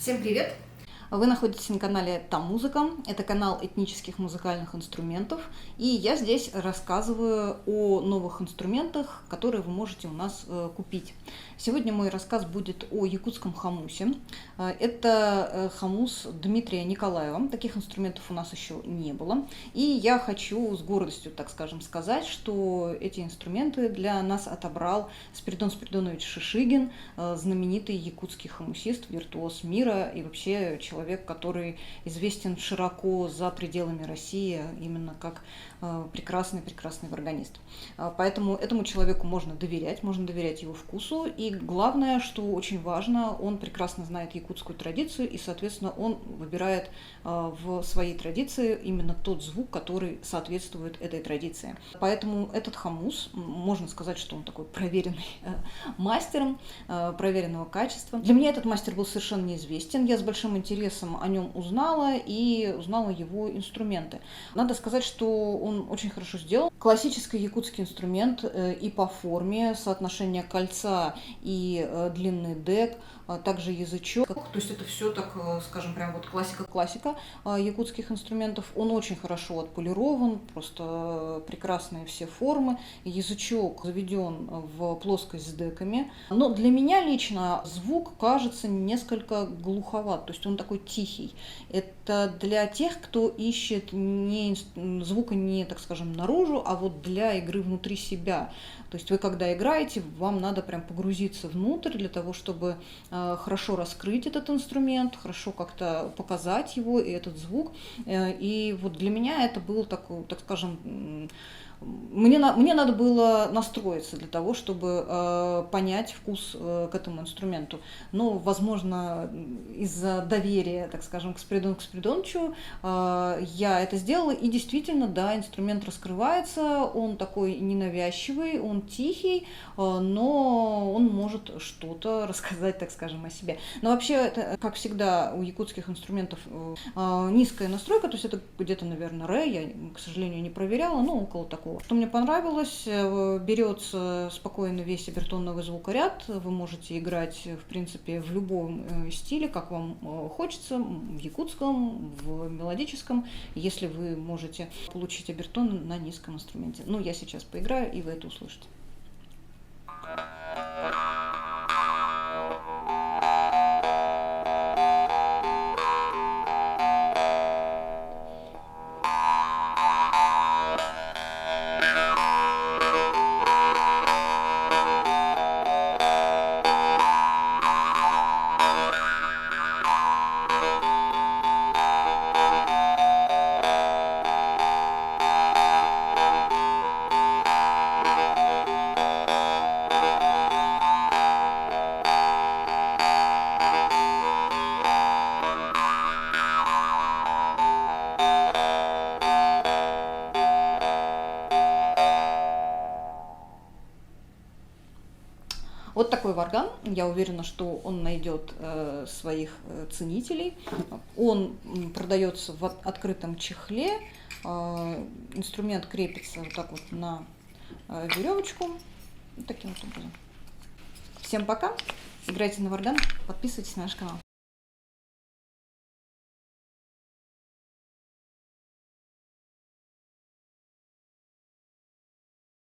Всем привет! Вы находитесь на канале Там Музыка. Это канал этнических музыкальных инструментов. И я здесь рассказываю о новых инструментах, которые вы можете у нас купить. Сегодня мой рассказ будет о якутском хомусе. Это хомус Дмитрия Николаева. Таких инструментов у нас еще не было. И я хочу с гордостью, так скажем, сказать, что эти инструменты для нас отобрал Спиридон Спиридонович Шишигин, знаменитый якутский хомусист, виртуоз мира и вообще человек, который известен широко за пределами России именно как прекрасный органист. Поэтому этому человеку можно доверять его вкусу. И главное, что очень важно, он прекрасно знает якутскую традицию, и, соответственно, он выбирает в своей традиции именно тот звук, который соответствует этой традиции. Поэтому этот хомус, можно сказать, что он такой проверенный мастером, проверенного качества. Для меня этот мастер был совершенно неизвестен. Я с большим интересом о нем узнала и узнала его инструменты. Надо сказать, что он очень хорошо сделан. Классический якутский инструмент и по форме, соотношение кольца и длинный дек, также язычок. То есть это все, так скажем, прям вот классика якутских инструментов. Он очень хорошо отполирован, просто прекрасные все формы. Язычок заведен в плоскость с деками. Но для меня лично звук кажется несколько глуховат, то есть он такой тихий. Это для тех, кто ищет звука не, так скажем, наружу, а вот для игры внутри себя. То есть вы, когда играете, вам надо прям погрузиться внутрь для того, чтобы хорошо раскрыть этот инструмент, хорошо как-то показать его и этот звук. И вот для меня это был такой, так скажем, мне надо было настроиться для того, чтобы понять вкус к этому инструменту. Но, возможно, из-за доверия, так скажем, к Спиридоновичу я это сделала. И действительно, да, инструмент раскрывается, он такой ненавязчивый, он тихий, но он может что-то рассказать, так скажем, о себе. Но вообще, это, как всегда, у якутских инструментов низкая настройка, то есть это где-то, наверное, ре, я, к сожалению, не проверяла, но около такого. Что мне понравилось, берется спокойно весь обертоновый звукоряд, вы можете играть, в принципе, в любом стиле, как вам хочется, в якутском, в мелодическом, если вы можете получить обертон на низком инструменте. Ну, я сейчас поиграю, и вы это услышите. Вот такой варган. Я уверена, что он найдет своих ценителей. Он продается в открытом чехле. Инструмент крепится вот так вот на веревочку. Вот таким вот образом. Всем пока. Играйте на варган. Подписывайтесь на наш канал.